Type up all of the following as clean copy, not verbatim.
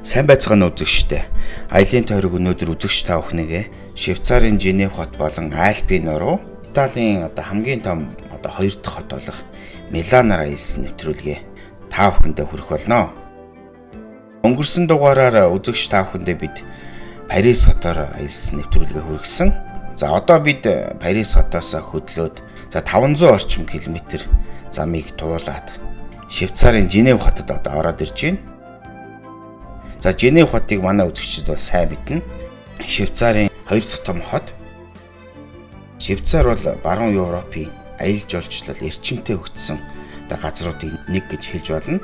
Сайн байцгаана үзэгчдээ. Аялын тойрог өнөөдөр үзэгч та бүхнийгээ Швейцарын Женев хот болон Альпийн нуруу Италийн хамгийн том хоёр дахь хот болох Миланаар аялсан нэвтрүүлгээ та бүхэндээ хүргэх болно. Өнгөрсөн дугаараар үзэгч та бүхэндээ бид Парис хотоор аялсан нэвтрүүлгээ хүргэсэн. За одоо бид Парис хотоос хөдлөөд 500 орчим километр замыг туулаад Швейцарын Женев хотод ороод ирж байна. За Женев хотыг манай үзэгчид бол сайн мэднэ. Швейцарын хоёр дахь том хот. Швейцар бол баруун Европын аялал жуулчлал эрчимтэй хөгжсөн газруудын нэг гэж хэлж болно.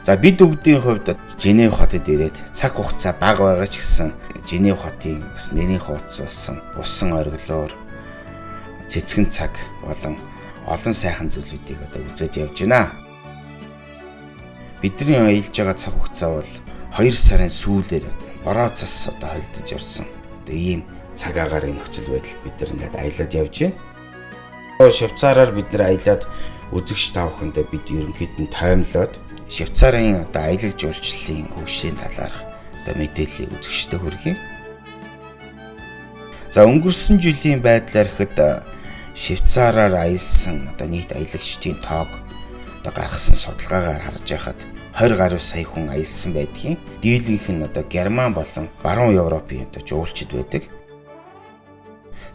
За бид бүгдийн хувьд Женев хотод ирээд цаг хугацаа бага байгаа ч гэсэн Женев хотын бас нэрийн хуудас болсон усан ориглоор цэцгэн цаг болон олон сайхан зүйлүүдийг үзэж явж байна. Бидний аялж байгаа цаг хугацаа бол 2 сарын сүүлээр бороо цас холдож орсон. Ийм цаг агаарын нөхцөл байдалд бид нар аялаад явж байна. Швейцараар бид нар аялаад үзэгч та бүхэндээ бид ерөнхийд нь таймлоод Швейцарын аялал жуулчлалын хөгжлийн талаарх мэдээллийг үзэгчдэд хүргье. За өнгөрсөн жилийн байдлаар ихэд Швейцараар аялсан нийт аялагчдын тоог гаргасан судалгаагаар харж байхад 20 гаруй сая хүн аялсан байдгийн. Дийлэнх нь Герман болон баруун Европын жуулчид байдаг.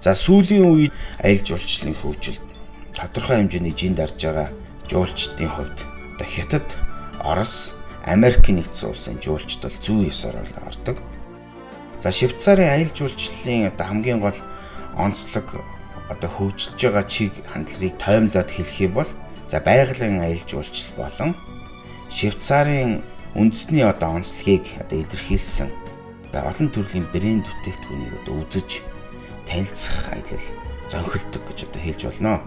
За сүүлийн үед аялал жуулчлалын хөгжилд тодорхой хэмжээний жинд дарж байгаа жуулчдын хувьд Хятад, Орос, Америк нэгдсэн улсын жуулчид бол зүү ёсоор ордог. За Швейцарын аялал жуулчлалын хамгийн гол онцлог хөгжиж байгаа чиг хандлагыг тоймлоод хэлэх юм бол байгалийн аялал жуулчлал болон Швейцарын үндэсний онцлогийг илэрхийлсэн олон төрлийн брэнд бүтээгдэхүүнийг үзэж танилцах аялал зөнхөлдөг гэж хэлж болно.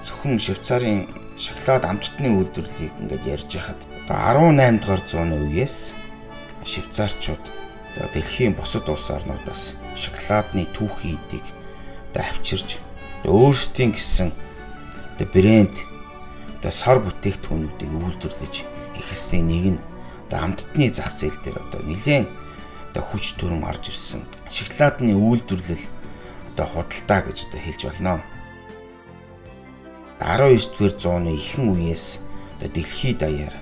Зөвхөн Швейцарын шоколад амттны үйлдвэрлэлийг ярьж байхад 18 дугаар зууны үеэс швейцарчууд дэлхийн бусад улс орнуудаас шоколадны түүхий эдийг авчирч өөрсдийн гэсэн брэнд сар бүтээгдэхүүнүүдийг үйлдвэрлэж эхэлсний нэг нь амттны зах зээл дээр нэлээд хүч төрөн орж ирсэн шоколадны үйлдвэрлэл худалдаа гэж хэлж болно. 19-р зууны ихэнх үеэс дэлхийд даяар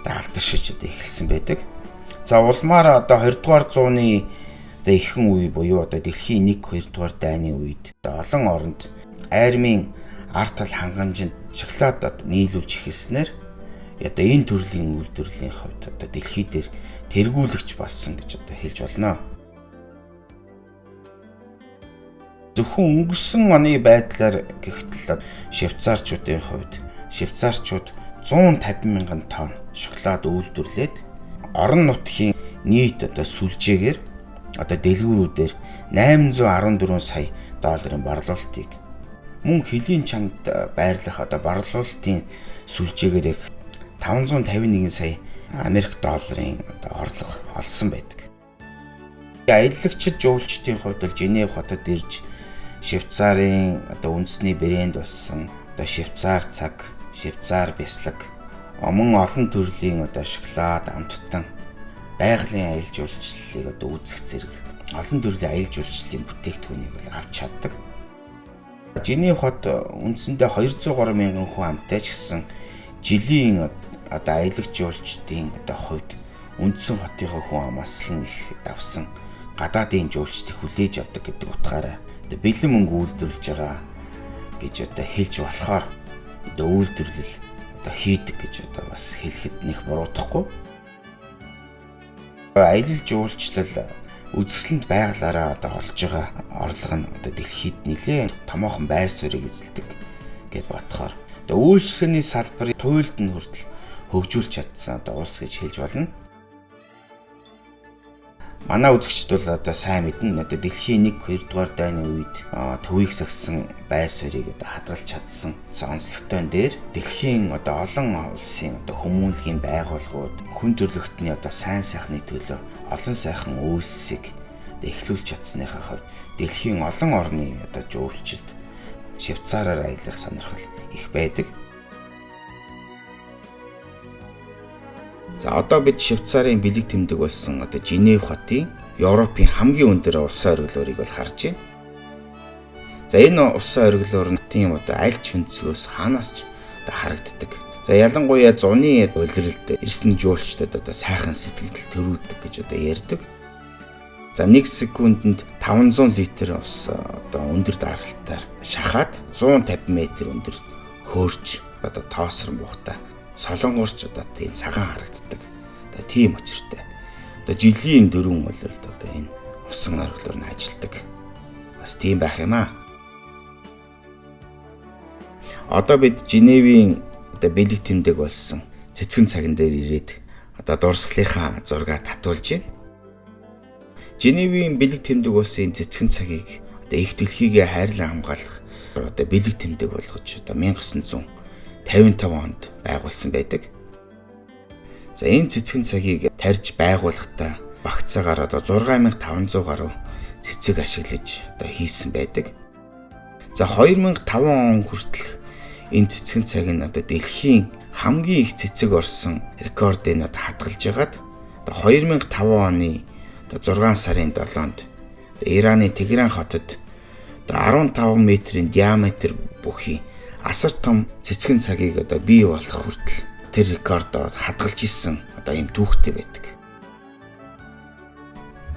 алдаршиж эхэлсэн байдаг. За улмаар 20-р зууны ихэнх үе буюу дэлхийн 1-2-р дайны үед олон оронд армийн арт тал хангамжинд шоколадод нийлүүлж эхэлснээр энэ төрлийн үйлдвэрлэлийн хувьд дэлхий дээр тэргүүлэгч болсон гэж хэлж болно. Зөвхөн өнгөрсөн оны байдлаар гэхтэл швейцарчуудын хувьд швейцарчууд 150 мянган тонн шоколад үйлдвэрлээд орон нутгийн нийт сүлжээгээр дэлгүүрүүдээр 814 сая долларын борлуулалтыг мөн хилийн чамд байрлах борлуулалтын сүлжээгээр 551 сая Америк долларын орлого олсон байдаг. Аялагчид жуулчдын хувьд Женев хотод ирж Швейцарын үндэсний брэнд болсон Швейцар цаг, Швейцар бяцлаг, олон төрлийн шоколад амттан байгалийн аялал жуулчлалыг үзэх зэрэг олон төрлийн аялал жуулчлалын бүтээгдэхүүнийг авч чаддаг. Женев хот үндсэндээ 203 мянган хүн амтай ч гэсэн жилийн аялагч жуулчдын хувьд үндсэн хотынхоо хүн амаас их давсан гадаадын жуулчдыг хүлээж авдаг гэдэг утгаараа бэлэн мөнгө үйлдвэрлэж байгаа гэж хэлж болохоор үйлдвэрлэл хийдэг гэж бас хэлэхэд нэг буруудахгүй. Аялал жуулчлал үзэсгэлэнт байгалаараа олж байгаа орлого нь дэлхийд нэлээд томоохон байр суурийг эзэлдэг гэд бодохоор үйлчлэгээний салбарыг туйлд нь хүртэл хөгжүүлж чадсан улс гэж хэлж болно. Манай үзэгчд бол сайн мэднэ дэлхийн 1-2 дугаар дайны үед төвийг сагсан байр суурийг хадгалж чадсан онцлогтой дээр дэлхийн олон улсын хүмүүнлэгийн байгууллагууд хүн төрөлхтний сайн сайхны төлөө олон сайхан үйлсийг эхлүүлж чадсныхаа хувьд дэлхийн олон орны жуулчид Швейцараар аялах сонирхол их байдаг. За одоо бид Швейцарын бэлэг тэмдэг болсон одоо Женев хотын Европын хамгийн өндөр усан оргилуурыг бол харж байна. За энэ усан оргилуур нь тийм одоо аль ч өнцгөөс хаанаас ч одоо харагддаг. За ялангуяа зуны улиралд ирсэн жуулчдад одоо сайхан сэтгэл төрүүлдэг гэж одоо ярьдаг. За 1 секундэд 500 литр ус одоо өндөр даралтаар шахаад 150 м өндөр хөөрч одоо тоосрон буухтаа солонгорч одоо тийм цагаан харагддаг. Одоо тийм очиртай. Одоо жилийн 4 улиралд одоо энэ усан оргилуур нь ажилладаг. Бас тийм байх юм аа. Одоо бид Женевийн одоо бэлэг тэмдэг болсон цэцгэн цаган дээр ирээд одоо дурсгалынхаа зургаа татуулж байна. Женевийн бэлэг тэмдэг болсон цэцгэн цагийг одоо их дэлхийгээ хайрлан хамгаалах одоо бэлэг тэмдэг болгож одоо 1955 онд байгуулсан байдаг. За энэ цэцгэн цагийг тарьж байгуулахдаа багцаагаар одоо 6500 гаруй цэцэг ашиглаж одоо хийсэн байдаг. За 2005 он хүртэл энэ цэцгэн цаг нь одоо дэлхийн хамгийн их цэцэг орсон рекордыг одоо хадгалж байгаад одоо 2005 оны одоо 6 сарын 7-нд Ираны Тегеран хотод одоо 15 м-ийн диаметр бүхий асар том цэцгэн цагийг одоо бий болох хүртэл тэр рекордод хадгалж исэн одоо ийм түүхтэй байдаг.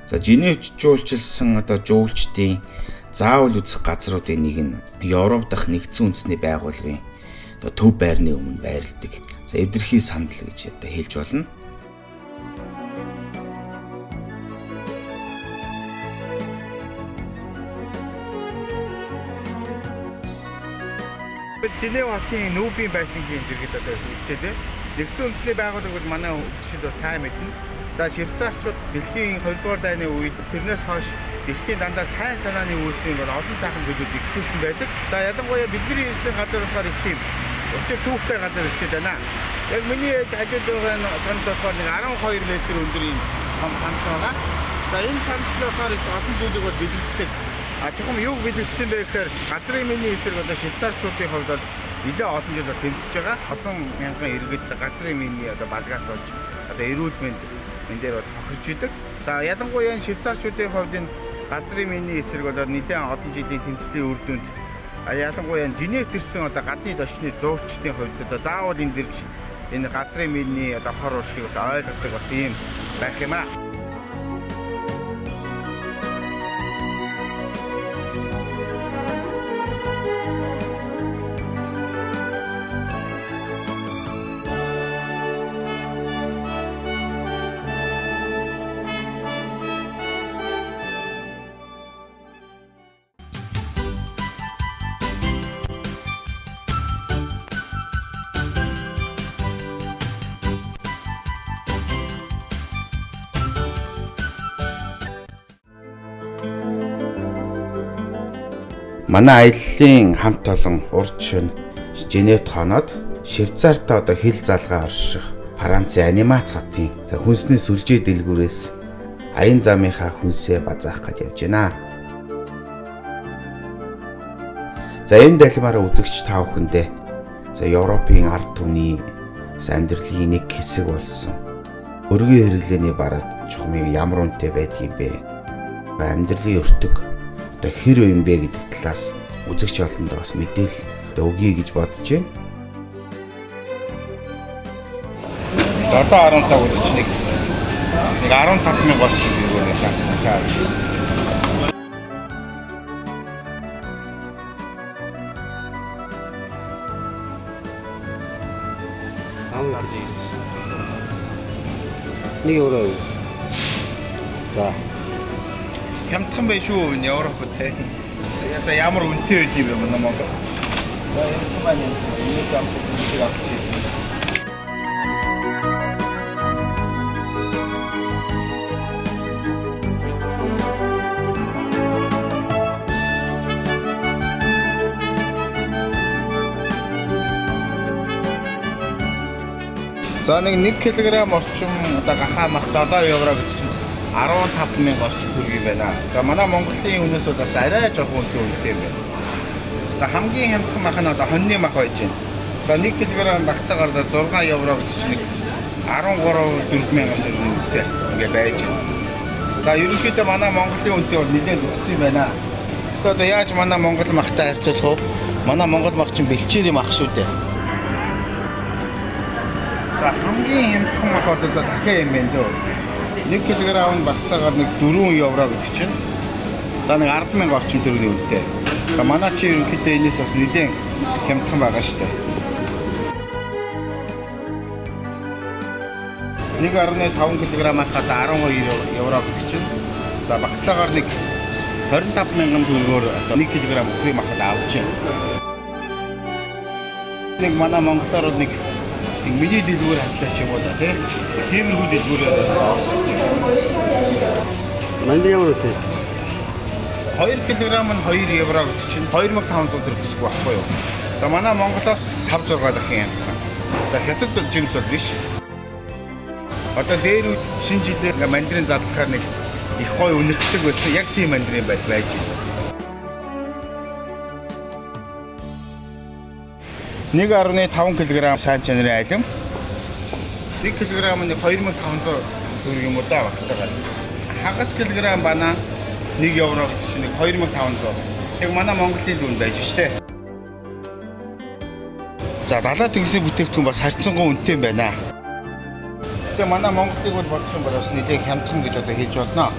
За Женевч жуулчилсан одоо жуулчдын заавал үзэх газруудын нэг нь Европ дахь нэгдсэн үндэсний байгууллагын одоо төв байрны өмнө байрладаг. За эвдэрхий сандал гэж одоо хэлж болно. Женев хотын Нүүбийн байшингийн дэргэд одоо ирчээд нэгдсэн үндэсний байгууллага бол манай үзэгчид бол сайн мэднэ. За Швейцарчууд дэлхийн 2 дугаар дайны үед тэрнээс хойш дэлхийн дандаа сайн санааны үйлсийн бол олон сайхан зүйлүүд ихлүүлсэн байдаг. За ялангуяа бидний ирсэн газар болохоор их тийм учир түүхтэй газар ирчээд байна. Яг миний хажууд байгаа санд болохоор нэг 12 м өндөр юм том санд байгаа. За энэ санд болохоор их олон зүйлийг бол бэлддэг. Чухам юуг бэлдсэн бэ гэхээр газрын миний эсрэг одоо швейцарчуудын хувьд бол нэлээд олон жил тэмцэж байгаа. Олон мянган иргэд газрын миний одоо балгаас болж одоо эрүүл мэнд энэ дээр бол хохирч идэг. За ялангуяа энэ швейцарчуудын хувьд энэ газрын миний эсрэг бол нэлээд олон жилийн тэмцлийн үр дүнд ялангуяа Женевт ирсэн одоо гадны дошны зөөлчдийн хувьд одоо заавал энэ дэрж энэ газрын миний одоо хор уршгийг бас ойлгодог бас юм байх юм аа. Манай аяллаа хамт олон урд шөнө Женевт хоноод Швейцарт одоо хил залгаа орших Францын анимац хотын хүнсний сүлжээ дэлгүүрээс аян замынхаа хүнсээ базаах гэж явж байна. За энэ далмаараа үзэгч та бүхэндээ за Европын ард түмний амьдралын нэг хэсэг болсон өргөн хэрэглээний бараг чухмыг ямар үнэтэй байдгийг бэ? Амьдралын өртөг одоо хэр юм бэ гэдэг талаас үзэгч олондоо бас мэдээлэл одоо өгье гэж бодож байна. 7.5 үзэгч нэг 15,000 орчим биеэр шаардлагатай. Нэг евро. За. Хямдхан байх шүү энэ Европод те. Одоо ямар үнэтэй байд юм бэ Монгол. За энэ маань энэс авсан зүйл авчих. За нэг 1 кг орчим одоо гахаа мах 7 евро гэж чинь 15,000 орчим төгрөг юм байна. За манай Монголын үнээс бол бас арай жоохон үнэтэй юм байна. За хамгийн хямдхан мах нь одоо хоньны мах байж байна. За 1 кг багцаагаар 6 евро гэж чинь 13-4,000 төгрөгтэй ингээ байж байна. За ерөнхийдөө манай Монголын үнэтэй бол нэлээд өгсөн юм байна. Одоо яаж манай Монгол махтай харьцуулах вэ? Манай Монгол мах чинь бэлчээрийн мах шүү дээ. За хамгийн хямдхан мах бол одоо дахиад юм байна дөө. 1 кг-ын багцаагаар нэг 4 евро гэдэг чинь. За нэг 10,000 орчим төгрөгийн үнэтэй. За манай чи ерөнхийдөө энэс бас нэлээд хямдхан байгаа шүү дээ. 1.5 кг-аас 12 евро гэдэг чинь. За багцаагаар нэг 25,000 төгрөгөөр 1 кг өхрийн махад авч байна. Нэг манай монголоор нэг миний дэлгүүр хавцаач юм уу да тийм нэг дэлгүүр. Мандрын ямар үтэй? 2 кг нь 2 евро гэж чинь 2500 төгрөг гэсэн байхгүй юу? За манай Монголоос 5-6 дахин ямхан. За хятад бол жимс бол биш. Одоо дээр шинэ жилээр мандрин задлахаар нэг их гоё үнэртдэг байсан. Яг тийм мандрин байж байна. 1.5 кг сайн чанарын айлм 1 кг нь 2500 төгрөг юм уу да багцаагаар. Хагас килограмм банан 1 евро гэж чинь 2500. Яг манай Монголын дүн байж штэ. За далаад тэгсэн бүтээгдэхүүн бас харьцангуй үнэтэй юм байна. Гэтэ манай Монголыг бол бодох юм бол бас нэлээд хямдхан гэж одоо хэлж болно.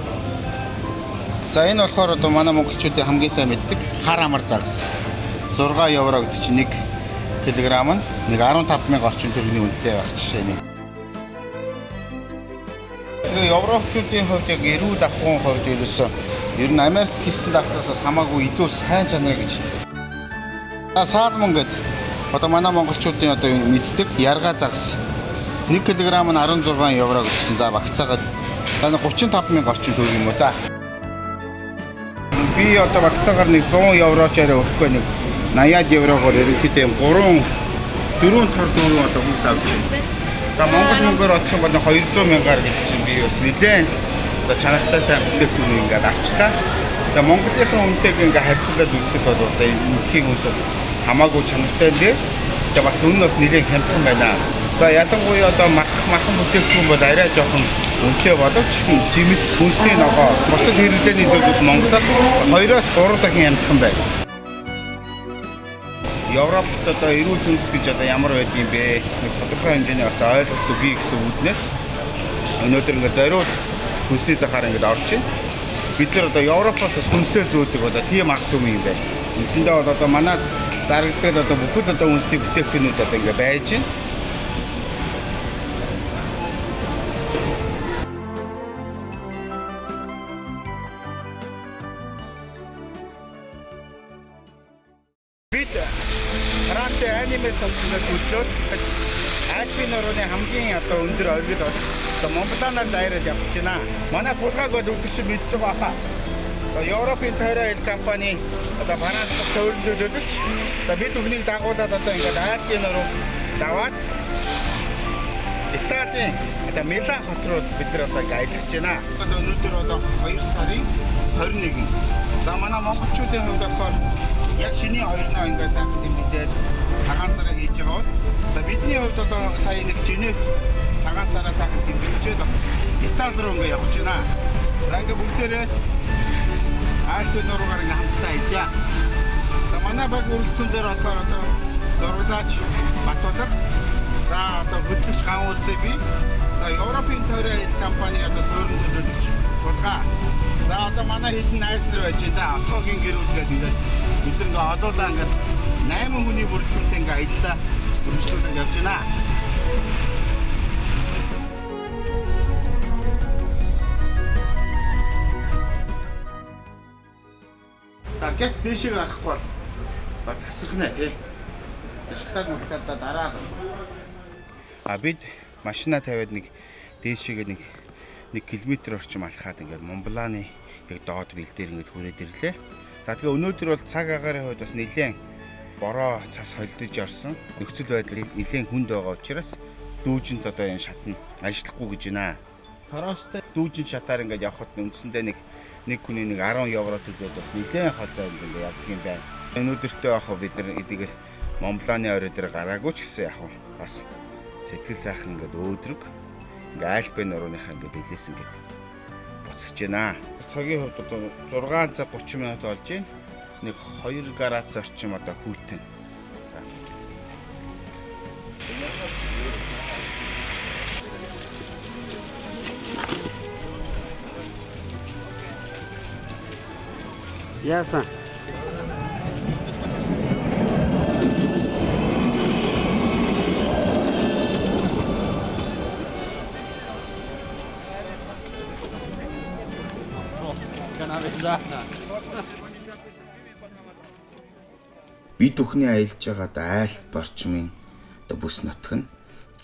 За энэ болохоор одоо манай монголчуудын хамгийн сайн мэддэг хар амар загас 6 евро гэж чинь 1 кг нь нэг 15,000 орчим төгрөгийн үнэтэй байх жишээ нэг. Тэгээ европчуудын хувьд яг эрүүл ахуйн хувьд ерөөсөө ер нь Америк стандартаас хамаагүй илүү сайн чанар гэж. Саалмон гэдэг одоо манай монголчуудын одоо мэддэг яргаа загас 1 кг нь 16 евро гэж чинь за багцаагаад 35,000 орчим төгрөг юм уу да. Би одоо багцаагаар нэг 100 евроч арай өгөхгүй нэг 80 еврогоор ерөнхийдөө 4 төр дөрөв одоо хүс авч байна. За Монгол мөнгөөр бодох юм бол 200 мянгаар гэдэг чинь би бас нэлээд одоо чанартай сайн бүтээгдэхүүн ингээд авчлаа. За Монголынхаа үнэтэйг ингээд харьцуулаад үзэхэд бол одоо энэ үнэхийн хүнс хамаагүй чанартай дээ. Тэгээ бас үнэн бас нэлээд хямдхан байна. За ялангуяа одоо махан бүтээгдэхүүн бол арай жоохон үнэтэй боловч жимс хүнсний ногоо бусад хэрэглээний зүйлүүд Монголоос 2-оос 3 дахин хямдхан байна. Европт одоо эрүүл хүнс гэж одоо ямар байдаг юм бэ? Нэг тодорхой хэмжээний бас ойлголт бий гэсэн үднээс өнөөдөр ингээд зориуд хүнсний захаар ингээд орж байна. Бид нар одоо Европоос хүнсээ зөөдөг одоо тийм арга түмэн юм байна. Үндсэндээ бол одоо манай зарагддаг одоо бүхэл одоо хүнсний бүтээгдэхүүнүүд одоо ингээд байж байна. Франц аниме сонсоод хөдлөөд Альпийн орны хамгийн одоо өндөр оргил одоо Монбланаар дайраад явж байна. Манай тулгааг бол үзэгч мэдж байгаа хаа. Европын тойроо ил компани одоо Францад суурилуулж за бид бүхнийг дагуулад одоо ингээд Альпийн ороо даваад Италийн одоо Милан хот руу бид нар одоо аялах гэж байна. Одоо өнөөдөр одоо 2 сарын 21. За манай монголчуудын хувьд болохоор яг шинийн 2 наа ингээд сайхан тэмдэглээд цагаан сараа хийж байгаа бол за бидний хувьд одоо сая нэг Женев цагаан сараа сайхан тэмдэглэж Итали руу ингээд явж байна. За ингээд бүгдээрээ Альпийн ороогаар ингээд хамтдаа аялья. За манай баг үргэлжлэн дээр болохоор одоо зурглаач Батулга за одоо хөтлөгч гауулцээ би за Европын тойроо компани одоо суурин төлөөлөгч тулгаа. За одоо манай хэдэн найз нар байж байгаа. Отгогийн гэрүүлгээд ингээд бид нэг олоолаа ингээд 8 хүний бүрэлдэхүүнтэй ингээд аяллаа үргэлжлүүлэн явж байна. За гэс дэшиг гарахгүй бол тасрахнаа тий. Шоколад мөхлөдөө дараа. Бид машина тавиад нэг дээшээгээ нэг 1 км орчим алхаад ингээд Монбланы яг доод бил дээр ингээд хүрээд ирлээ. За тэгээ өнөөдөр бол цаг агарын хувьд бас нэлээд бороо цас холдож орсон. Нөхцөл байдал нэлээд хүнд байгаа учраас дүүжинд одоо энэ шатна ажиллахгүй гэж байна. Тороостой дүүжин шатаар ингээд явхад үндсэндээ нэг хүний нэг 10 евро төлөөд бас нэлээд халзаа ингээд явдаг юм байна. Өнөөдөртөө яг бид нар эдгээр Монбланы орой дээр гараагүй ч гэсэн яг бас сэтгэл сайхан ингээд өөдрөг ингээ альпин нурууныхаа ингээ бэлээсэн гэдэг буцаж байна. Цагийн хувьд одоо 6 цаг 30 минут болж байна. Нэг 2 градус орчим одоо хүйтэн. Яасан. Бид бүхний аялж байгаа одоо айлт борчмын одоо бүс нутг нь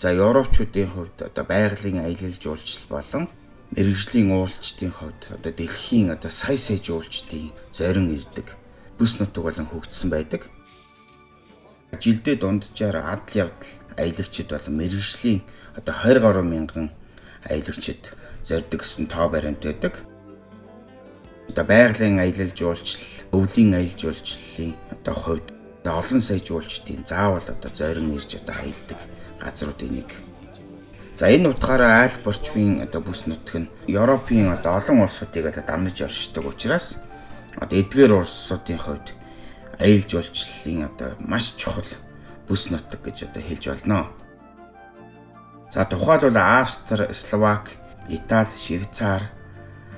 за европчуудын хувьд одоо байгалийн аялал жуулчлал болон мэрэгжлийн уулзалтын хувьд одоо дэлхийн одоо сая жуулчдын зорин ирдэг бүс нутг болон хөгжсөн байдаг. Жилдээ дунджаар адал явдал аялагчид болон мэрэгжлийн одоо 20 гаруй мянган аялагчид зорьдог гэсэн тоо баримт байдаг. Одоо байгалийн аялал жуулчлал, өвлийн аялал жуулчлалын одоо хувьд олон сая жуулчдын заавал одоо зорин ирж одоо аялдаг газруудын нэг. За энэ утгаараа айл борчмын одоо бүс нутг нь Европын одоо олон улсуудыг одоо дамнаж оршдог учраас одоо эдгээр улсуудын хувьд аялал жуулчлалын одоо маш чухал бүс нутг гэж одоо хэлж болно. За тухайлбал Австри, Словак, Итали, Швейцар,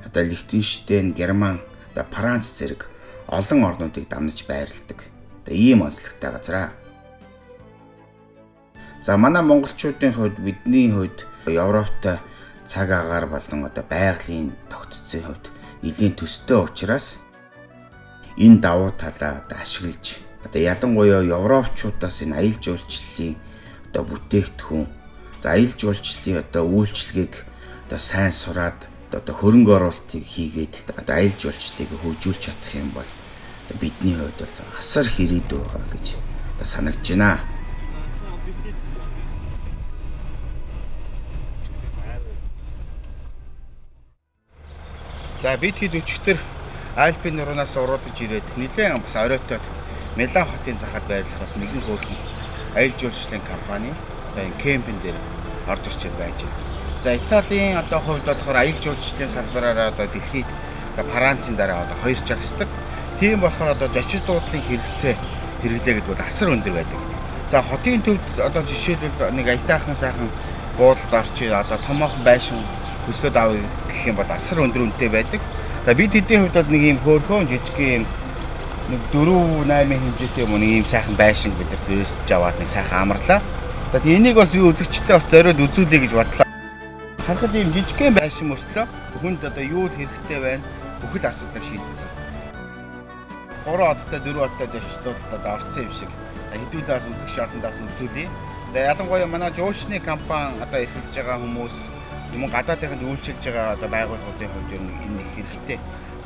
одоо Лихтенштейн, Герман, одоо Франц зэрэг олон орнуудыг дамнаж байрладаг. Одоо ийм онцлогтой газар. За манай монголчуудын хувьд бидний хувьд Европтой цаг агаар болон одоо байгалийн тогтцсон хувьд нэлийн төстэй учраас энэ давуу талаа одоо ашиглаж одоо ялангуяа европчуудаас энэ аялал жуулчлалын одоо бүтээгдэхүүн аялал жуулчлалын одоо үйлчлэгийг одоо сайн сураад одоо хөрөнгө оруулалтыг хийгээд одоо аялал жуулчлалыг хөгжүүлж чадах юм бол одоо бидний хувьд бол асар хэрэг байгаа гэж одоо санагдж байна. За бид хэд өчигдөр Альпин нуруунаас уруудаж ирээд нэлээд бас оройтоод Милан хотын захад байрлах бас нэгэн хөөрхөн аялал жуулчлалын компани одоо энэ кемпинг дээр орж ирж байж байна. За Италийн одоо хувьд болохоор аялал жуулчлалын салбараараа одоо дэлхийд одоо Францын дараа одоо 2 жагсдаг. Тийм болохоор одоо зочид дуудлын хэрэгцээ хэрэглээ гэдэг бол асар өндөр байдаг. За хотын төвд одоо жишээлбэл нэг аятайхан сайхан буудалд орчиж одоо томоохон байшин төслөд авъя гэх юм бол асар өндөр үнэтэй байдаг. За бид хэдийн хувьд бол нэг ийм хөөрхөн жижиг ийм нэг 4-8 хэмжээтэй юм нэг ийм сайхан байшин бид нар төрөсж аваад нэг сайхан амарлаа. За энийг бас би үзэгчтэй бас зориод үзүүлэе гэж бодлоо. Харахад ийм жижигхэн байшин мөртлөө хүнд одоо юу л хэрэгтэй байна бүхэл асуудлыг шийдсэн. 3 одтой 4 одтой зочдод одоо орцсон юм шиг хэдүүлээ бас үзэгч олондоос үзүүлье. За ялангуяа манай жуулчны компани одоо эрхэлж байгаа хүмүүс юм гадаадынханд үйлчилж байгаа одоо байгууллагуудын хувьд энэ их хэрэгтэй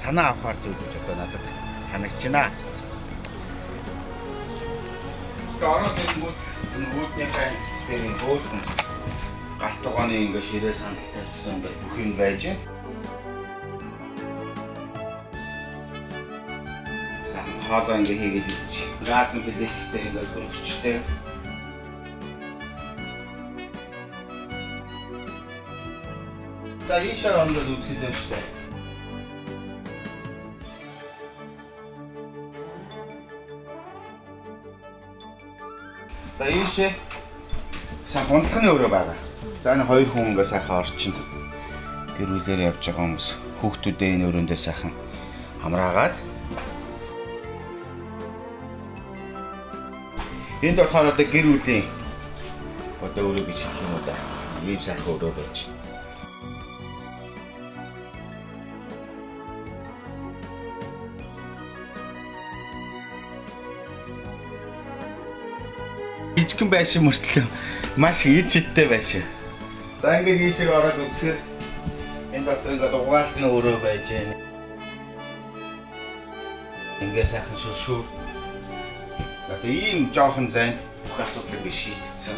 санаа авахар зүйл гэж одоо надад санагдж байна. Ороод ирэнгүүт энэ үүднийхээ эксперимент хөөрхөн галт тугааны ингээ ширээ сандалтай тавьсан ингээ бүх юм байж байна. Хаалаа ингээ хийгээд үзчих. Газан билеттэй ингээ хөргөчтэй. За ийшээ ондод үзүүлээ шүү дээ. За ийшээ сайн хундлахны өрөө байгаа. За энэ хоёр хүн ингээ сайхан орчин гэрүүлээр явж байгаа хүмүүс хүүхдүүдээ энэ өрөөндөө сайхан хамраагаад энд болохоор одоо гэр бүлийн одоо өрөө гэж хэлэх юм уу да. Ийм сайхан өрөө байж. Ижигэн байшин мөртлөө маш ид шидтэй байшин. За ингээд ийшээ ороод үзэхээр энэ дотор ингээд угаалгын өрөө байж байна. Ингээд сайхан шүршүр. Одоо ийм жоохон зайд бүх асуудлыг би шийдсэн.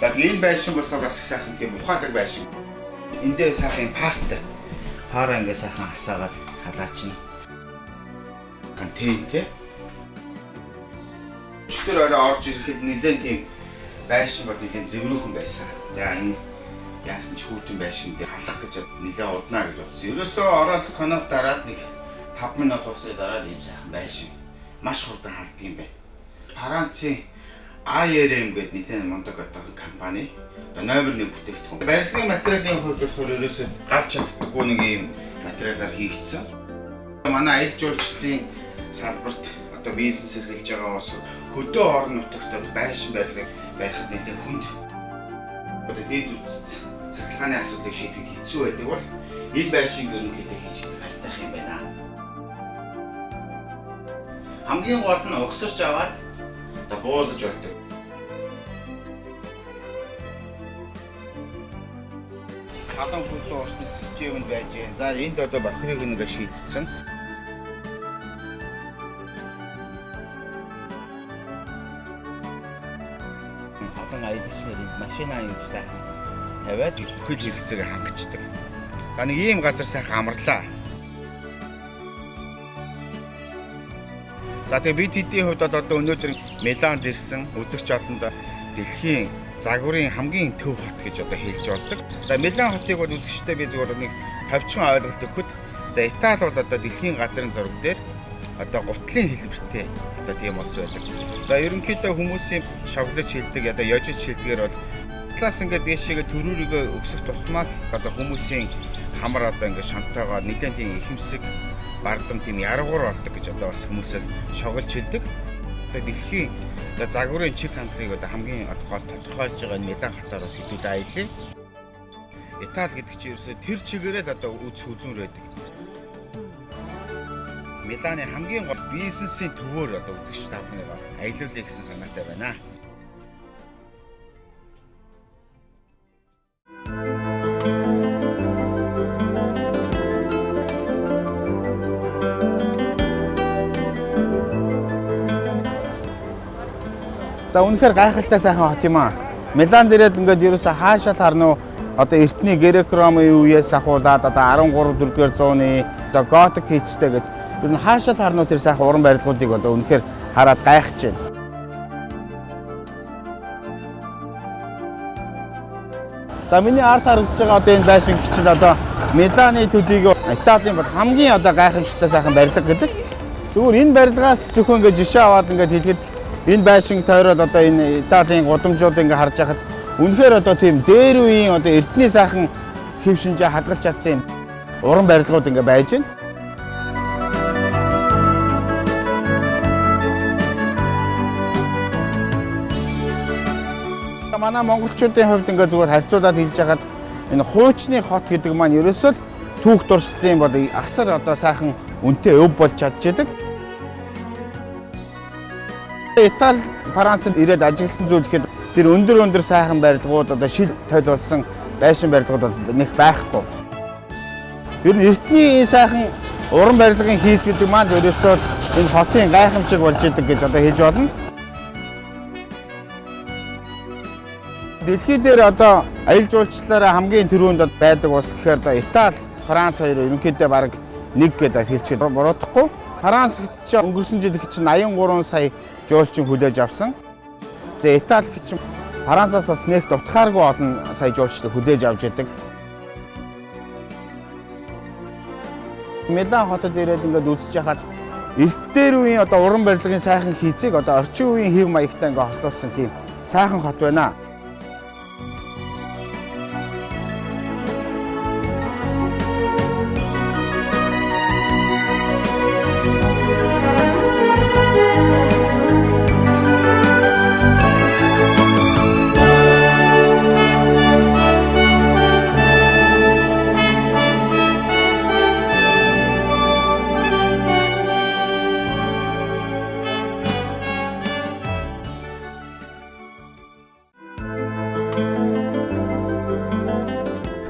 За энэ байшин болохоор бас сайхан тийм ухаалаг байшин. Эндээ сайхан партай. Хараа ингээд сайхан асаагаад халаачна. Контейнер. Өчтөр орой орж ирэхэд нэлээд тийм байшин бод нэлийн зэврүүхэн байсан. За энэ яасан ч хүүтэн байшин дээр халах гэж нэлээд уднаа гэж бодсон. Ерөөсөө ороод конот дараад нэг 5 минут усаа дараад ийм сайхан байшин маш хурдан халддаг юм байна. Францын ARM гэдэг нэлээд мундаг одоо компани одоо номер 1 бүтээгдэхүүн. Барилгын материалын хувьд болохоор ерөөсөө галж чаддаггүй нэг ийм материалаар хийгдсэн. Манай аялал жуулчлалын салбарт одоо бизнес эрхэлж байгаа ус хөдөө орон нутагт байшин барилгыг барихад нэлээд хүнд. Одоо дээд үст цахилгааны асуудлыг шийдэх хэцүү байдаг бол энэ байшинг ерөнхийдөө хийж хайтах юм байна. Хамгийн гол нь угсарч аваад одоо буулгаж болдог. Халуун хөдөө усны системд байж гэн. За энд одоо батарейг нэгэ шийдсэн. Халуун аялагчныг машинаа юм сайхан тавиад бүхэл хэрэгцээгээ хангацдаг. За нэг ийм газар сайхан амарлаа. За тэгээ бид хэдийн хувьд одоо өнөөдөр Миланд ирсэн үзэгч олонд дэлхийн загварын хамгийн төв хот гэж одоо хэлж болдог. За Милан хотыг бол үзэгчтэй би зөвхөн нэг товчхон ойлголт өгөхөд за Итали бол одоо дэлхийн газрын зураг дээр одоо гутлын хэлбэртэй одоо тийм улс байдаг. За ерөнхийдөө хүмүүсийн шавлаж шилдэг одоо ёжиж шилдгээр бол талаас ингээд дээшээгээ төрүүрийгээ өксөх тусмаа одоо хүмүүсийн хамар одоо ингээд шантайгаа нэлээд тийм ихэмсэг бардам тийм яргуур болдог гэж одоо бас хүмүүсэл шоглож хэлдэг. Тэгээ дэлхийн загварын чиг хандлагыг одоо хамгийн гол тодорхойлж байгаа Милан хотоор бас хэдүүлээ аялаа. Итали гэдэг чинь ерөөсөө тэр чигээрээ л одоо үз хүзүүр байдаг. Миланы хамгийн гол бизнесийн төвөөр одоо үзэгч та бүхнийг аялуулъя гэсэн санаатай байна. За үнэхээр гайхалтай сайхан хот юм аа. Милан дээрээ ингээд ерөөсө хаашаа л харна уу? Одоо эртний Грек-Ромын үеэс ахуулаад одоо 13-4-р зууны одоо готик хийцтэй гэдэг. Тэр нь хаашаа л харна уу тэр сайхан уран барилгуудыг одоо үнэхээр хараад гайхаж байна. За миний ард харагдаж байгаа одоо энэ байшин чинь одоо Миланы төдийг Италийн бол хамгийн одоо гайхамшигтай сайхан барилга гэдэг. Зүгээр энэ барилгаас зөвхөн ингээд жишээ аваад ингээд хэлэхэд энэ байшин тойрол одоо энэ Италийн гудамжууд ингээ харж байхад үнэхээр одоо тийм дээр үеийн одоо эртний сайхан хэв шинжээ хадгалж чадсан юм уран барилгууд ингээ байж байна. Манай монголчуудын хувьд ингээ зүгээр харьцуулаад хэлж байхад энэ хуучны хот гэдэг маань ерөөсөө л түүх дуршлын бол асар одоо сайхан үнэтэй өв болж чадчихдаг. Итали, Францад ирээд ажигласан зүйл гэхэд тэр өндөр сайхан барилгууд одоо шил тойлуулсан байшин барилгууд бол нэг байхгүй. Ер нь эртний сайхан уран барилгын хийс гэдэг маань ерөөсөө энэ хотын гайхамшиг болж идэг гэж одоо хэлж болно. Дэлхий дээр одоо аялал жуулчлалаараа хамгийн түрүүнд байдаг улс гэхээр одоо Итали, Франц хоёр ерөнхийдөө бараг нэг гэдэг хэлчихэд буруудахгүй. Франц гэж өнгөрсөн жил чинь 83 сая жуулчин хүлээж авсан. За Итали чинь Францаас бас нэг дутхааргүй олон сая жуулчдыг хүлээж авч идэг. Милан хотод ирээд ингээд үзэж яхад эрт дээр үеийн одоо уран барилгын сайхан хийцийг одоо орчин үеийн хэв маягтай ингээд хослуулсан тийм сайхан хот байна.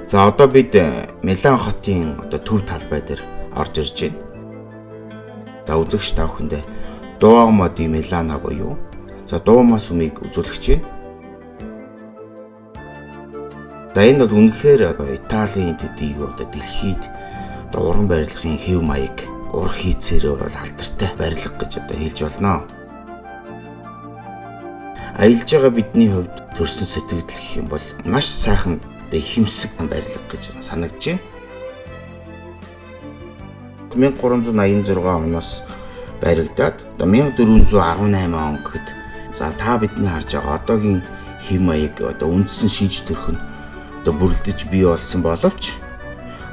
За одоо бид Милан хотын одоо төв талбай дээр орж ирж байна. За үзэгч та бүхэндээ Дуомо ди Милано буюу за Дуомо сүмийг үзүүлэгч байна. За энэ бол үнэхээр Италийн төдийг одоо дэлхийд одоо уран барилгын хэв маяг ур хийцээрээ бол алдартай барилга гэж одоо хэлж болно. Аялж байгаа бидний хувьд төрсөн сэтгэл гэх юм бол маш сайхан ихэмсэг барилга гэж санагдаж байна. 1386 оноос баригдаад 1418 он гэхэд за та бидний харж байгаа одоогийн хэм маяг үндсэн шинж төрх нь бүрэлдэж бий болсон боловч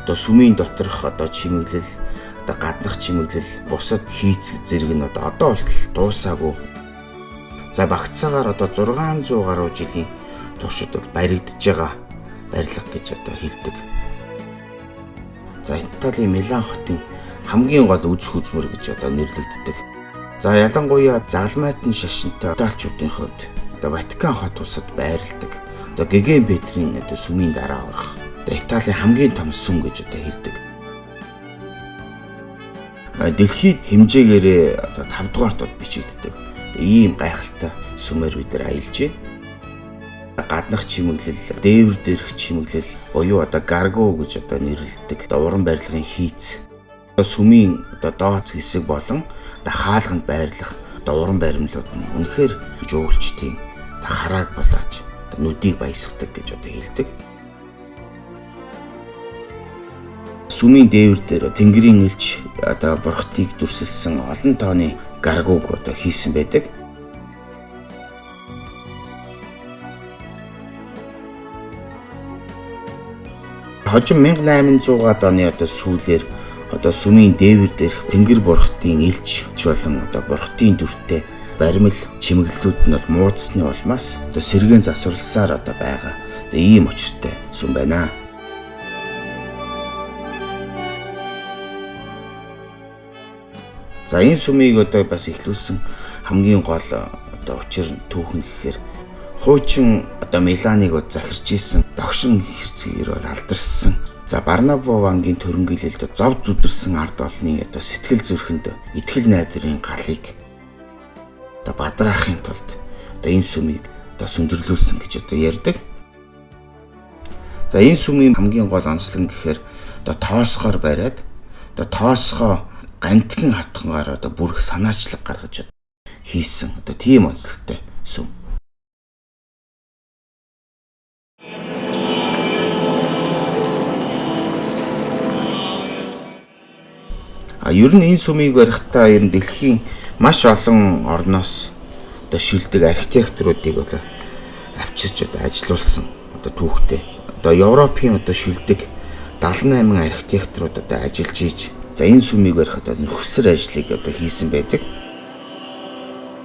сүмийн доторх чимэглэл гаднах чимэглэл бусад хийцэг зэрэг нь одоо болтол дуусаагүй. За багцаагаар 600 гаруй жилийн туршид баригдаж байгаа барилга гэж хэлдэг. За Италийн Милан хотын хамгийн гол үзэх үзмэр гэж нэрлэгддэг. За ялангуяа залмайтан шашинтай италичуудын хувьд Ватикан хот улсад байрладаг. Гэгэн Петрийн сүмийн дараа орох Италийн хамгийн том сүм гэж хэлдэг. Дэлхийд хэмжээгээрээ 5 дугаарт бичигддэг. Ийм гайхалтай сүмээр бид нар аялж байна. Гаднах чимэглэл, дээвэр дээрх чимэглэл буюу гарго гэж нэрлэдэг уран барилгын хийц. Сүмийн доод хэсэг болон хаалганд байрлах уран баримлууд нь үнэхээр жуулчдын харааг болоож нүдийг баясгадаг гэж хэлдэг. Сүмийн дээвэр дээр Тэнгэрийн элч бурхтыг дүрсэлсэн олон тооны гаргууг хийсэн байдаг. Хожим 1800-аад оны сүүлээр сүмийн дээвэр дээрх Тэнгэр бурхтын элч болон бурхтын дүртэй баримл чимэглэлүүд нь муудсны улмаас сэргээн засварласаар байгаа ийм учиртай сүм байна. За энэ сүмийг бас эхлүүлсэн хамгийн гол учир нь түүхэн гэхээр хуучин Миланыг захирч исэн догшин хэрцгийгээр алдарсан. За Барнабо вангийн төрөнгөлөлд зов зүдэрсэн ард олны сэтгэл зүрхэнд итгэл найдрын галыг бадраахын тулд энэ сүмийг сүндэрлүүлсэн гэж ярьдаг. За энэ сүмийн хамгийн гол онцлог нь гэхээр тоосгоор бариад тоосгоо гантгин хатгангаар бүрэх санаачлаг гаргаж хийсэн тийм онцлогтой сүм. Ер нь энэ сүмийг барихтаа дэлхийн маш олон орноос шилдэг архитекторуудыг авчирч ажилуулсан түүхтэй. Европын шилдэг 78 архитекторууд ажиллаж ийж за энэ сүмийг барихад нөхцөр ажлыг хийсэн байдаг.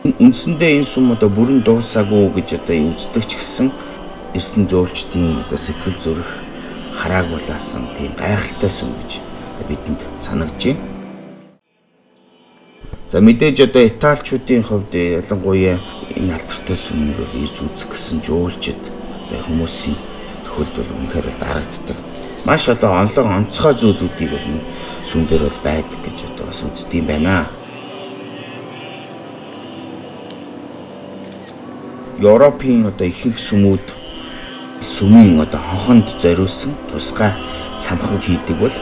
Үндсэндээ энэ сүм бүрэн дуусаагүй гэж үздэг ч гэсэн ирсэн жуулчдын сэтгэл зүрх харааг булаасан тийм гайхалтай сүм гэж бидэнд санагдаж байна. За мэдээж италичуудын хувьд ялангуяа энэ алдартай сүмийг ирж үзэх гэсэн жуулчид хүмүүсийн төхөлд үнэхээр дарагддаг. Маш олон онцгой зүйлүүдийг сүм дээр байдаг гэж бас үздэг юм байна. Европын ихэнх сүмүүд сүмийн хонхонд зориулсан тусгай цамхаг хийдэг бол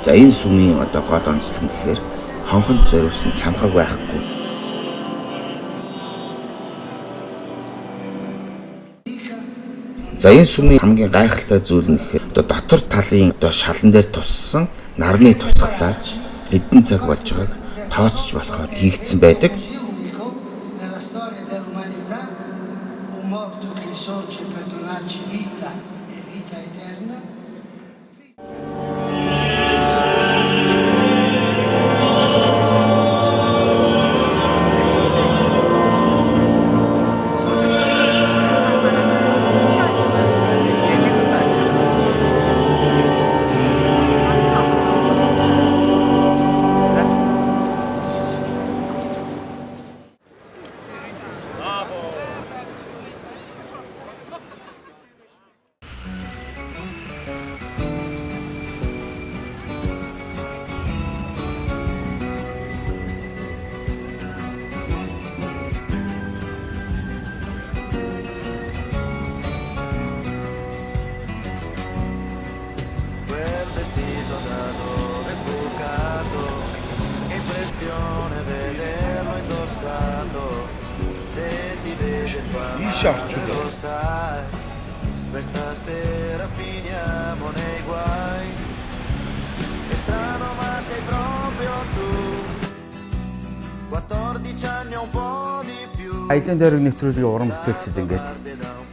за энэ сүмийн гол онцлог нь гэхээр хонхонд зориулсан цамхаг байхгүй. За энэ сүмийн хамгийн гайхалтай зүйл нь гэхээр дотор талын шалан дээр туссан нарны тусгалаар эдэн цаг болж байгааг тооцож болохоор хийгдсэн байдаг. Ii şartçıdır. questa sera finiamo nei guai. È strano ma sei proprio tu. 14 anni un po' di più. Аялын дээр нэвтрүүлгийн уран бүтээлчд ингээд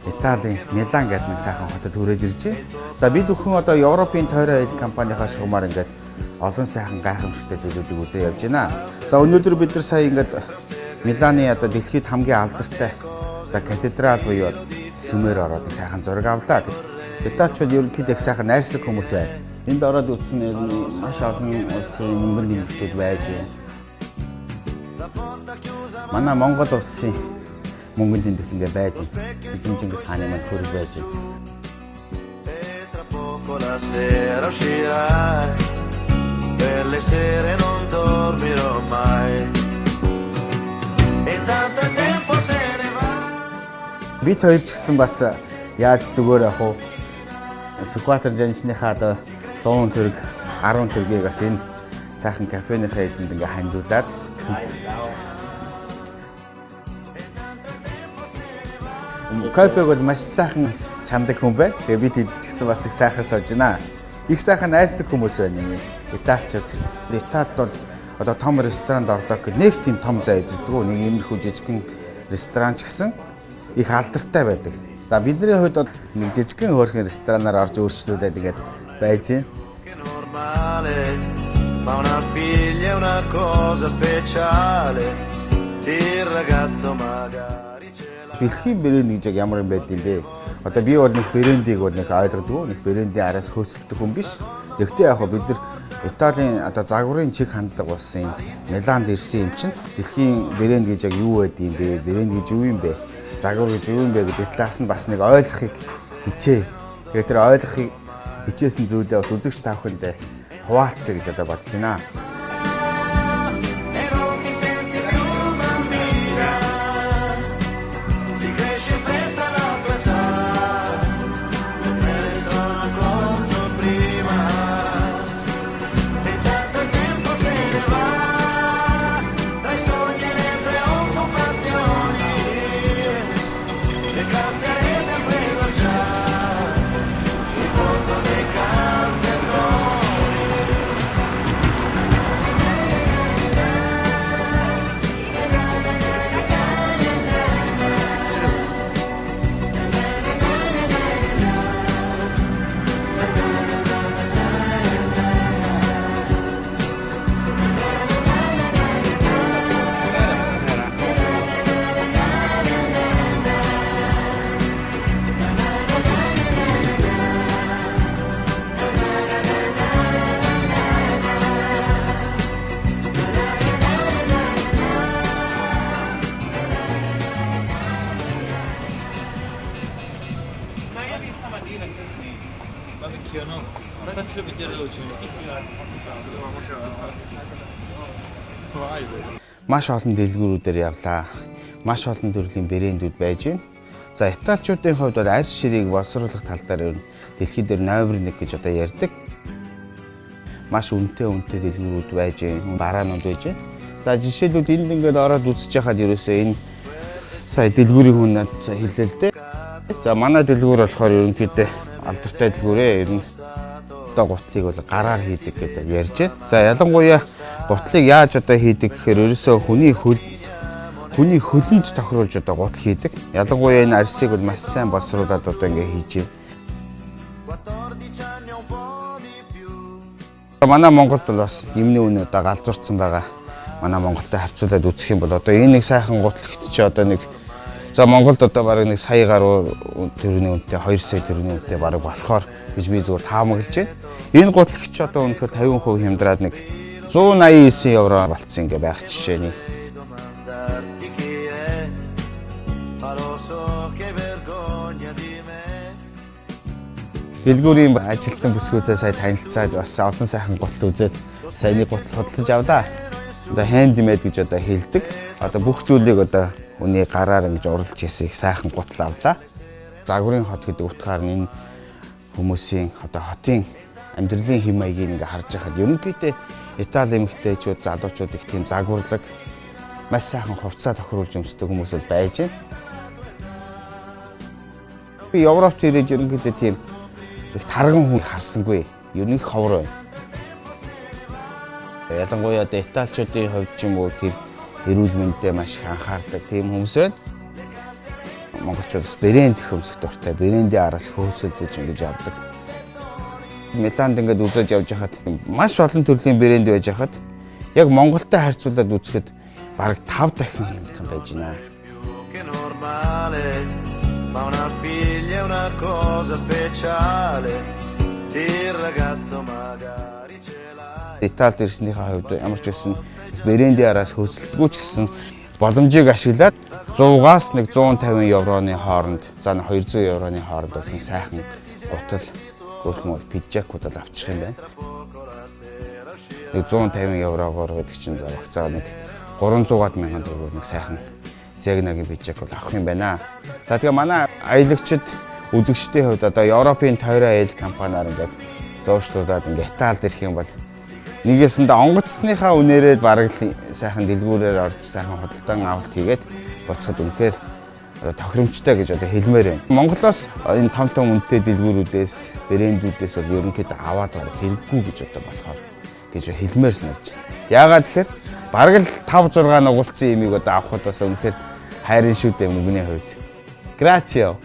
Италийн Милан гэдэг нэг сайхан хотод хүрээд ирж байна. За бид бүхэн одоо Европын тойрон аялал компанийнхаа шугамаар ингээд олон сайхан гайхамшигтай зүйлүүдийг үзээ явж байна. За өнөөдөр бид нар сая ингээд Миланы одоо дэлхийд хамгийн алдартай одоо катедрал буюу сүмээр ороод нэг сайхан зураг авлаа. Италичууд ерөнхийдөө их сайхан найрсаг хүмүүс байна. Энд ороод үзсэн маш олон улсын мөнгөн нэмэлтүүд байж байна. Манай Монгол улсын мөнгөн тэмдэгт ингээ байж байна. Эзэн Чингис хааны маань хөрөг байж байна. La sera uscirai, per le sere non dormirò mai. E tanto tempo se ne va. Бид хоёр ч гэсэн бас яаж зүгээр явах вэ? Сүхбаатар жанчныхаа одоо 100 төгрөг 10 төгрөгийг бас энэ сайхан кафенийхээ эзэнд ингээ хандуулад кофег бол маш сайхан чандаг хүн байна. Тэгээ бид ч гэсэн бас их сайхан сууж байна. Их сайхан найрсаг хүмүүс байна. Италичууд. Италид бол одоо том ресторанд орлоо гэхэд нэг тийм том зай эзэлдэг. Нэг иймэрхүү жижигхэн ресторан ч гэсэн их алдартай байдаг. За бидний хувьд нэг жижигхэн хөөрхөн ресторанаар орж өөрчлөлтөд тэгээд байж байна. Ma una figlia è una cosa speciale. Il ragazzo magari ce l'ha. Дэлхийн брэнд гэж ямар юм байд юм бэ? Одоо би бол нэг брэндийг бол нэг ойлгодгүй, нэг брэндийн араас хөөцөлдөг хүн биш. Тэгвэл яг бид нар Италийн одоо загварын чиг хандлага болсон юм. Миланд ирсэн юм чинь дэлхийн брэнд гэж яг юу байд юм бэ? Брэнд гэж юу юм бэ? Загвар гэж юу юм бэ гэдэг талаас нь бас нэг ойлгохыг хичээ. Тэгээд тэр ойлгохыг хичээсэн зүйлээ бас үзэгч та бүхэндээ хуваалцъя гэж одоо бодож байна. Маш олон дэлгүүрүүдээр явлаа. Маш олон төрлийн брэндүүд байж байна. За италичуудын хувьд бол арьс ширийг боловсруулах тал дээр дэлхийд дээр номер 1 гэж одоо ярьдаг. Маш үнэтэй дэлгүүрүүд байж байна. Бараанууд байж байна. За жишээлбэл энд ингээд ороод үзэж байхад ерөөсөө энэ сая дэлгүүрийн хүн надад хэлээ л дээ. За манай дэлгүүр болохоор ерөнхийдөө алдартай дэлгүүрээ ер нь одоо гутлыг бол гараар хийдэг гэдэг ярьж байна. За ялангуяа гутлыг яаж одоо хийдэг гэхээр ерөөсөө хүний хөлөнд тохируулж одоо гутал хийдэг. Ялангуяа энэ арьсыг бол маш сайн боловсруулад одоо ингээ хийж байна. Манай Монголд бол бас юмны үнэ одоо галзуурсан байгаа. Манай Монголтой харьцуулаад үзэх юм бол одоо энэ нэг сайхан гутлагт чи одоо нэг за Монголд одоо бараг нэг сая гаруй төгрөгийн үнэтэй 2 сая төгрөгийн үнэтэй бараг болохоор гэж би зүгээр таамаглаж байна. Энэ гутлагч чи одоо үнэхээр 50% хямдраад нэг 189 евро болцсон ингээ байх жишээний. Дэлгүүрийн ажилтан бүсгүйтэй сая танилцаад бас олон сайхан гутал үзээд саяны гутал хөдөлж авлаа. Одоо handmade гэж одоо хэлдэг. Одоо бүх зүйлийг одоо үний гараар ингэж урлж хийсэн их сайхан гутал авлаа. Загварын хот гэдэг утгаар нь энэ хүмүүсийн одоо хотын амьдралын хэм маягийг ингээ харж байхад ерөнхийдөө Итали эмэгтэйчүүд залуучууд их тийм загварлаг маш сайхан хувцас тохируулж өмсдөг хүмүүс л байж байна. Би Европт ирээд ерөнхийдөө тийм их тарган хүн харсангүй. Ер нь их ховор байна. Ялангуяа Италичуудын хувьд ч юм уу тийм эрүүл мэндэд маш их анхаардаг тийм хүмүүс байна. Монголчуудаас брэнд их өмсөх дуртай. Брэндийн араас хөөцөлдөж ингэж авдаг. Миланд ингээд үзэж явж хахад маш олон төрлийн брэнд байж хахад яг Монголтой харьцуулаад үзэхэд бараг 5 дахин хямдхан байж байна. Che normale, ma una figlia è una cosa speciale. Il ragazzo magari ce l'ha. Италид ирснийхээ хувьд ямар ч байсан брэндийн араас хөөцөлдөггүй ч гэсэн боломжийг ашиглаад 100-аас 150 евроны хооронд, за 200 евроны хооронд бол нэг сайхан гутал өөрхөн бол пижакууд авчих юм байна. Нэг 150 еврогоор гэдэг чинь за багцаа нэг 300-аад мянган төгрөг нэг сайхан Zegnaгийн пижак бол авах юм байна. За тэгээ манай аялагчид үзэгчдийн хувьд одоо Европын тойроо аялал компаниар ингээд зоочлуулаад ингээд Италид ирэх юм бол нэгээсэндээ онгоцсныхаа үнээрээ бараг сайхан дэлгүүрээр орж сайхан худалдан авалт хийгээд боцоход үнэхээр тохиромжтой гэж одоо хэлмээр байна. Монголоос энэ том үнэтэй дэлгүүрүүдээс, брэндүүдээс бол ерөнхийдөө аваад барах хэрэггүй гэж одоо болохоор гэж хэлмээр санагдаж байна. Яагаад тэгэхээр бараг л 5-6 нугалцсан имийг одоо авахд бас үнэхээр хайрын шүү дээ мөнгөний хувьд. Грацио.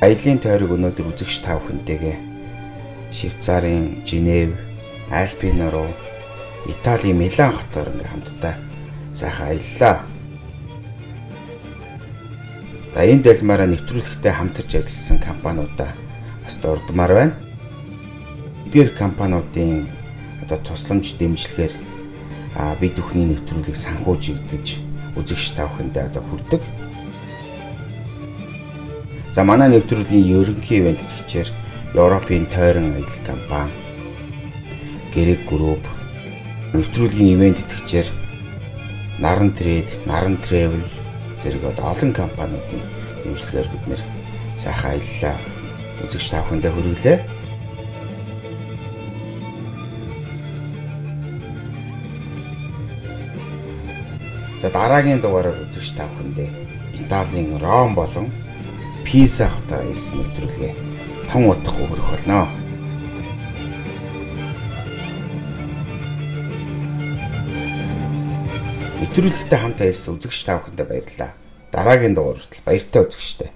Аялын тойрог өнөөдөр үзэгч тав хүнтэйгээ Швейцарын Женев, Альпино руу Италийн Милан хотоор ингээм хамтдаа сайхан аяллаа. За энэ дэлмаараа нэвтрүүлэгтээ хамтарч ажилласан компаниудаа бас дурдмаар байна. Эдгээр компаниудын одоо тусламж дэмжлэгээр бид бүхний нэвтрүүлэг санхүүжигдэж үзэгч тав хүндээ одоо хүрдэг. За манай нэвтрүүлгийн ерөнхий ивент тэтгэгчээр Европын тойрон аялал компани, Грек групп, нэвтрүүлгийн ивент тэтгэгчээр Наран Трейд, Наран Travel зэрэг олон компаниудын дэмжлэгээр бид нэр сайхан аяллаа. Үзэгч тав хүндээ хүргэлээ. За дараагийн дугаараар үзэгч тав хүндээ Италийн Ром болон Пиза хотоор аялсан нэвтрүүлгээ том удахгүй хүрэх болно. Нэвтрүүлэгтээ хамт аялсан үзэгч тав хүндээ баярлалаа. Дараагийн дугаар хүртэл баяртай үзэгчтэй.